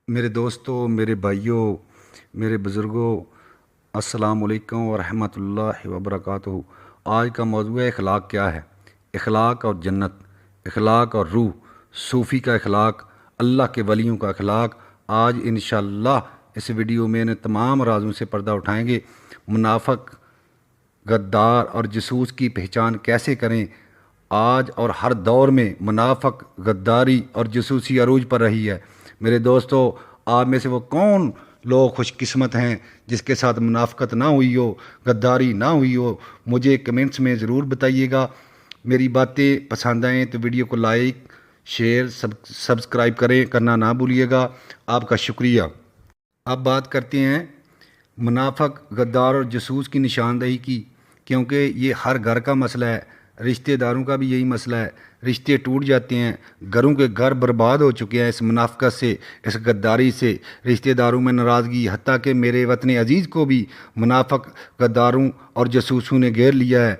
मेरे दोस्तों, मेरे भाइयों, मेरे बुज़ुर्गों, अस्सलाम वालेकुम वरहमतुल्लाहि वबरकातुहू। आज का मौजू है अखलाक क्या है। अखलाक और जन्नत, अखलाक और रूह, सूफ़ी का अखलाक, अल्लाह के वलियों का अखलाक। आज इंशाअल्लाह इस वीडियो में इन तमाम राज़ों से पर्दा उठाएंगे। मुनाफिक, गद्दार और जासूस की पहचान कैसे करें। आज और हर दौर में मुनाफिक, गद्दारी और जासूसी अरूज पर रही है। मेरे दोस्तों, आप में से वो कौन लोग खुशकिस्मत हैं जिसके साथ मुनाफिकत ना हुई हो, गद्दारी ना हुई हो। मुझे कमेंट्स में ज़रूर बताइएगा। मेरी बातें पसंद आएँ तो वीडियो को लाइक, शेयर, सब्सक्राइब करना ना भूलिएगा। आपका शुक्रिया। अब बात करते हैं मुनाफिक, गद्दार और जासूस की निशानदेही की, क्योंकि ये हर घर का मसला है। रिश्तेदारों का भी यही मसला है। रिश्ते टूट जाते हैं, घरों के घर बर्बाद हो चुके हैं इस मुनाफिकत से, इस गद्दारी से। रिश्तेदारों में नाराज़गी, हत्ता कि मेरे वतन अजीज़ को भी मुनाफिक, गद्दारों और जासूसों ने घेर लिया है।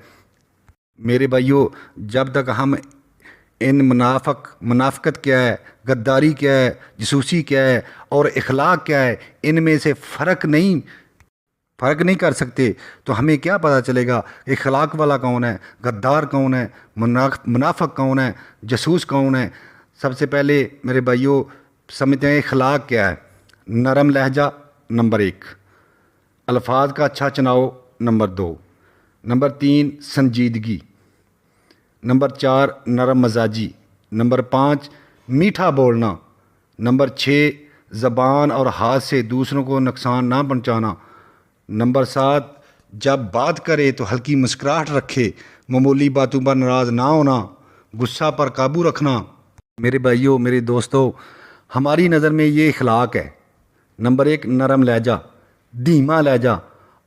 मेरे भाइयों, जब तक हम इन मुनाफिकत क्या है, गद्दारी क्या है, जासूसी क्या है और इखलाक क्या है, इनमें से फ़र्क नहीं कर सकते, तो हमें क्या पता चलेगा इखलाक वाला कौन है, गद्दार कौन है, मुनाफिक कौन है, जासूस कौन है। सबसे पहले मेरे भाइयों समझते हैं इखलाक क्या है। नरम लहजा नंबर 1, अल्फाज का अच्छा चुनाव नंबर 2, नंबर 3 संजीदगी, नंबर 4 नरम मजाजी, नंबर 5 मीठा बोलना, नंबर 6 ज़बान और हाथ से दूसरों को नुकसान ना पहुंचाना, नंबर 7 जब बात करे तो हल्की मुस्कुराहट रखे, मामूली बातों पर नाराज़ ना होना, गुस्सा पर काबू रखना। मेरे भाइयों, मेरे दोस्तों, हमारी नज़र में ये इखलाक है। नंबर 1 नरम लहजा, धीमा लहजा।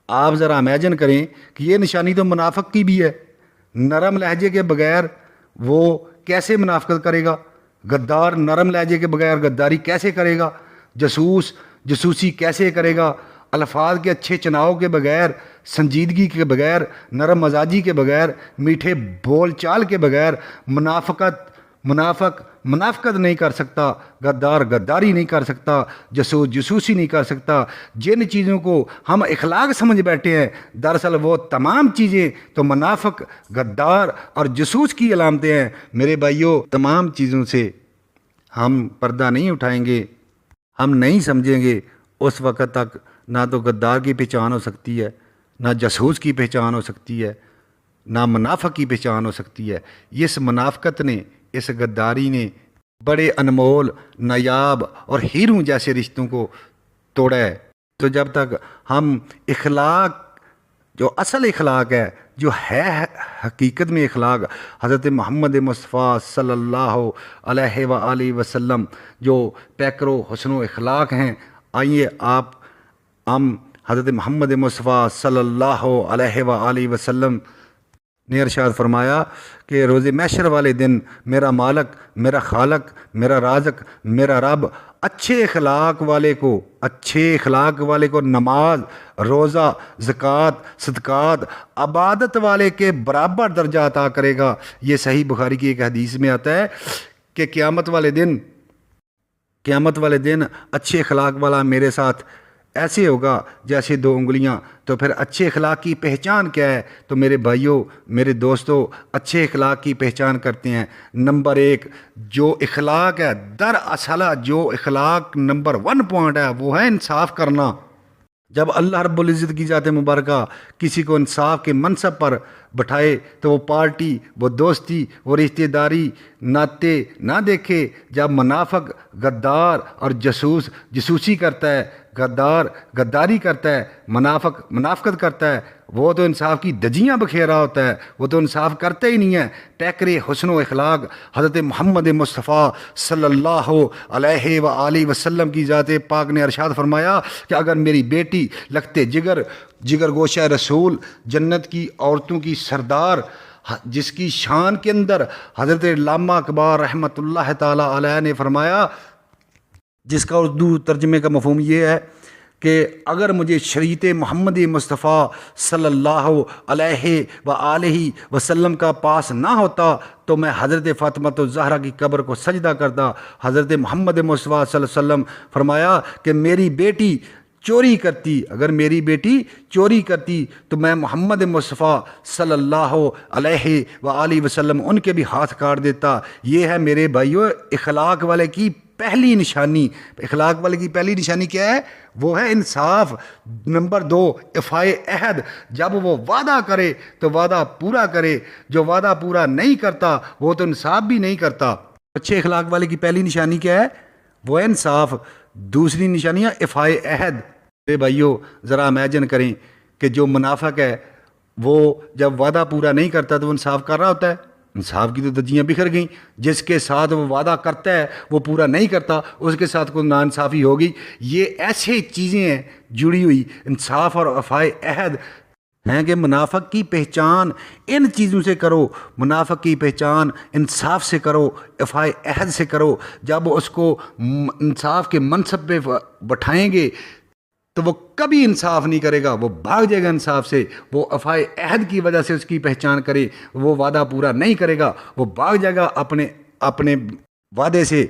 आप ज़रा इमेजिन करें कि ये निशानी तो मुनाफिक की भी है। नरम लहजे के बगैर वो कैसे मुनाफिकत करेगा। गद्दार नरम लहजे के बगैर गद्दारी कैसे करेगा। जासूस जासूसी कैसे करेगा। अल्फाज के अच्छे चुनाव के बगैर, संजीदगी के बगैर, नरम मजाजी के बगैर, मीठे बोल चाल के बगैर मुनाफिकत नहीं कर सकता। गद्दार गद्दारी नहीं कर सकता। जासूस जासूसी नहीं कर सकता। जिन चीज़ों को हम इखलाक समझ बैठे हैं, दरअसल वो तमाम चीज़ें तो मुनाफिक, गद्दार और जासूस की अलामतें हैं। मेरे भाइयों, तमाम चीज़ों से हम पर्दा नहीं उठाएंगे, हम नहीं समझेंगे, उस वक़्त तक ना तो गद्दार की पहचान हो सकती है, ना जासूस की पहचान हो सकती है, ना मुनाफिक की पहचान हो सकती है। इस मुनाफिकत ने, इस गद्दारी ने बड़े अनमोल, नायाब और हीरों जैसे रिश्तों को तोड़ा है। तो जब तक हम इखलाक, जो असल इखलाक है, जो है हकीकत में इखलाक, हज़रत मोहम्मद मुस्तफ़ा सल्लल्लाहु अलैहि वसल्लम जो पैकरो हुस्न इखलाक हैं, आइए हम हज़रत मोहम्मद मुस्तफ़ा सल्लल्लाहु अलैहि वसल्लम ने इरशाद फरमाया कि रोज़े महशर वाले दिन मेरा मालिक, मेरा खालक, मेरा राज़िक, मेरा रब अच्छे इखलाक वाले को नमाज, रोज़ा, ज़कात, सदक़ात, इबादत वाले के बराबर दर्जा अता करेगा। ये सही बुखारी की एक हदीस में आता है कि क़यामत वाले दिन अच्छे अखलाक वाला मेरे साथ ऐसे होगा जैसे 2 उंगलियां। तो फिर अच्छे अखलाक की पहचान क्या है। तो मेरे भाइयों, मेरे दोस्तों, अच्छे अखलाक की पहचान करते हैं। नंबर 1 जो इखलाक है, दरअसल जो इखलाक नंबर 1 पॉइंट है, वो है इंसाफ करना। जब अल्लाह रब्बुल इज़्ज़त की ज़ात मुबारका किसी को इंसाफ के मनसब पर बैठाए तो वो पार्टी, वो दोस्ती, वो रिश्तेदारी, नाते ना देखे। जब मुनाफिक, गद्दार और जासूस जासूसी करता है, गद्दार गद्दारी करता है, मुनाफिक मुनाफिकत करता है, वो तो इंसाफ की दजियाँ बखेर रहा होता है, वो तो इंसाफ करता ही नहीं है। पैकरे हुस्न इखलाक हज़रत मोहम्मद मुस्तफ़ा सल्लल्लाहु अलैहि वसल्लम की ज़ात पाक ने इरशाद फरमाया कि अगर मेरी बेटी लगते जिगर गोशा रसूल, जन्नत की औरतों की सरदार, जिसकी शान के अंदर हज़रत अल्लामा इक़बाल रहमतुल्लाह ताला अलैह ने फरमाया, जिसका उर्दू तर्जमे का मफ़हूम ये है کہ اگر مجھے شریعت محمد مصطفیٰ صلی اللہ علیہ وآلہ وسلم کا پاس نہ ہوتا تو میں حضرت فاطمہ الزہرا کی قبر کو سجدہ کرتا۔ حضرت محمد مصطفیٰ صلی اللہ علیہ وسلم فرمایا کہ میری بیٹی چوری کرتی، اگر میری بیٹی چوری کرتی تو میں محمد مصطفیٰ صلی اللہ علیہ وآلہ وسلم ان کے بھی ہاتھ کاٹ دیتا۔ یہ ہے میرے بھائیو اخلاق والے کی پہلی نشانی۔ اخلاق والے کی پہلی نشانی کیا ہے؟ وہ ہے انصاف۔ نمبر 2 افائے عہد، جب وہ وعدہ کرے تو وعدہ پورا کرے، جو وعدہ پورا نہیں کرتا وہ تو انصاف بھی نہیں کرتا۔ اچھے اخلاق والے کی پہلی نشانی کیا ہے؟ وہ ہے انصاف۔ دوسری نشانیاں افائے عہد۔ میرے بھائیو ذرا امیجن کریں کہ جو منافق ہے وہ جب وعدہ پورا نہیں کرتا تو وہ انصاف کر رہا ہوتا ہے؟ انصاف کی تو دھجیاں بکھر گئیں۔ جس کے ساتھ وہ وعدہ کرتا ہے وہ پورا نہیں کرتا، اس کے ساتھ کوئی ناانصافی ہوگی۔ یہ ایسے چیزیں ہیں جڑی ہوئی انصاف اور افائے عہد ہیں کہ منافق کی پہچان ان چیزوں سے کرو، منافق کی پہچان انصاف سے کرو، افائے عہد سے کرو۔ جب اس کو انصاف کے منصب پہ بٹھائیں گے تو وہ کبھی انصاف نہیں کرے گا، وہ بھاگ جائے گا انصاف سے۔ وہ افائے عہد کی وجہ سے اس کی پہچان کرے، وہ وعدہ پورا نہیں کرے گا، وہ بھاگ جائے گا اپنے وعدے سے،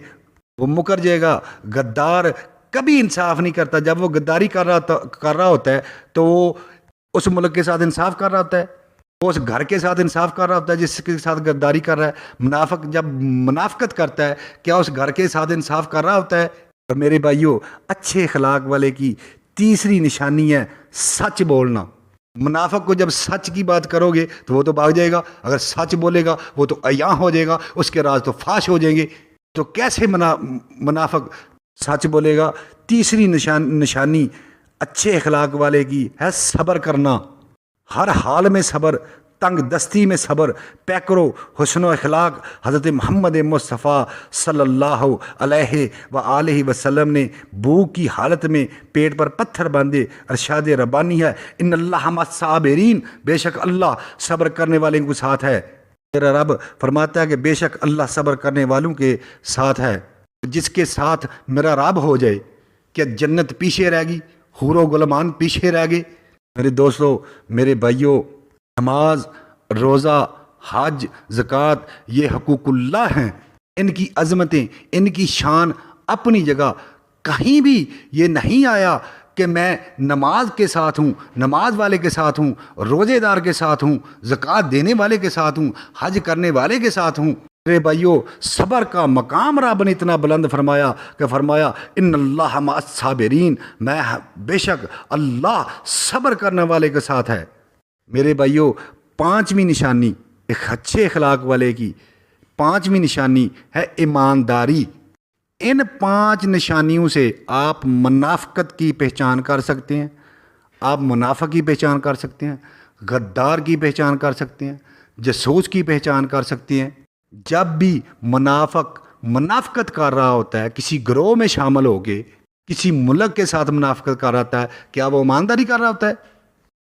وہ مکر جائے گا۔ غدار کبھی انصاف نہیں کرتا۔ جب وہ غداری کر رہا ہوتا ہے تو وہ اس ملک کے ساتھ انصاف کر رہا ہوتا ہے، وہ اس گھر کے ساتھ انصاف کر رہا ہوتا ہے جس کے ساتھ غداری کر رہا ہے۔ منافق جب منافقت کرتا ہے کیا اس گھر کے ساتھ انصاف کر رہا ہوتا ہے؟ اور میرے بھائیوں اچھے اخلاق والے کی تیسری نشانی ہے سچ بولنا۔ منافق کو جب سچ کی بات کرو گے تو وہ تو بھاگ جائے گا، اگر سچ بولے گا وہ تو عیاں ہو جائے گا، اس کے راز تو فاش ہو جائیں گے۔ تو کیسے منافق سچ بولے گا؟ تیسری نشانی اچھے اخلاق والے کی ہے صبر کرنا، ہر حال میں صبر، تنگ دستی میں صبر، پیکرو حسن و اخلاق۔ حضرت محمد مصطفیٰ صلی اللہ علیہ وآلہ وسلم نے بھوک کی حالت میں پیٹ پر پتھر باندھے۔ ارشاد ربانی ہے ان اللہ مع الصابرین، بے شک اللہ صبر کرنے والوں کے ساتھ ہے۔ میرا رب فرماتا ہے کہ بے شک اللہ صبر کرنے والوں کے ساتھ ہے۔ جس کے ساتھ میرا رب ہو جائے کیا جنت پیچھے رہ گی؟ حور و غلمان پیچھے رہ گئے؟ میرے دوستو، میرے بھائیوں، نماز، روزہ، حج، زکوٰۃ یہ حقوق اللہ ہیں۔ ان کی عظمتیں، ان کی شان اپنی جگہ، کہیں بھی یہ نہیں آیا کہ میں نماز کے ساتھ ہوں، نماز والے کے ساتھ ہوں، روزے دار کے ساتھ ہوں، زکوٰۃ دینے والے کے ساتھ ہوں، حج کرنے والے کے ساتھ ہوں۔ میرے بھائیو صبر کا مقام رب نے اتنا بلند فرمایا کہ فرمایا ان اللہ مع الصابرین، میں بے شک اللہ صبر کرنے والے کے ساتھ ہے۔ میرے بھائیو پانچویں نشانی ایک اچھے اخلاق والے کی پانچویں نشانی ہے ایمانداری۔ ان 5 نشانیوں سے آپ منافقت کی پہچان کر سکتے ہیں، آپ منافق کی پہچان کر سکتے ہیں، غدار کی پہچان کر سکتے ہیں، جاسوس کی پہچان کر سکتے ہیں۔ جب بھی منافقت کر رہا ہوتا ہے، کسی گروہ میں شامل ہو کے کسی ملک کے ساتھ منافقت کر رہا ہوتا ہے، کیا وہ ایمانداری کر رہا ہوتا ہے؟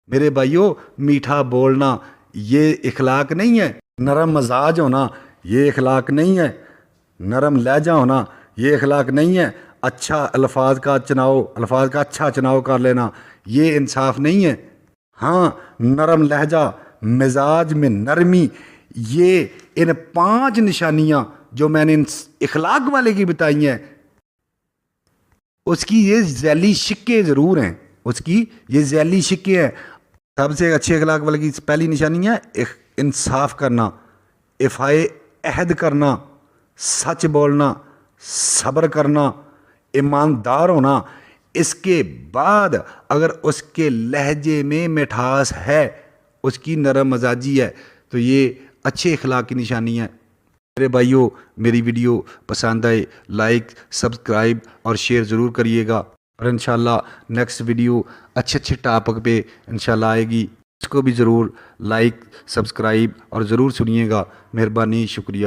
میرے بھائیوں میٹھا بولنا یہ اخلاق نہیں ہے، نرم مزاج ہونا یہ اخلاق نہیں ہے، نرم لہجہ ہونا یہ اخلاق نہیں ہے، اچھا الفاظ کا اچھا چناؤ کر لینا یہ انصاف نہیں ہے۔ ہاں نرم لہجہ، مزاج میں نرمی، یہ ان 5 نشانیاں جو میں نے اخلاق والے کی بتائی ہیں اس کی یہ ذیلی شکے ضرور ہیں، اس کی یہ ذیلی شکے ہیں۔ سب سے اچھے اخلاق والے کی پہلی نشانی ہے انصاف کرنا، افائے عہد کرنا، سچ بولنا، صبر کرنا، ایماندار ہونا۔ اس کے بعد اگر اس کے لہجے میں مٹھاس ہے، اس کی نرم مزاجی ہے، تو یہ اچھے اخلاق کی نشانی ہے۔ میرے بھائیوں میری ویڈیو پسند آئے لائک، سبسکرائب اور شیئر ضرور کریے گا، اور انشاءاللہ نیکسٹ ویڈیو اچھے ٹاپک پہ انشاءاللہ آئے گی، اس کو بھی ضرور لائک، سبسکرائب اور ضرور سنیے گا۔ مہربانی، شکریہ۔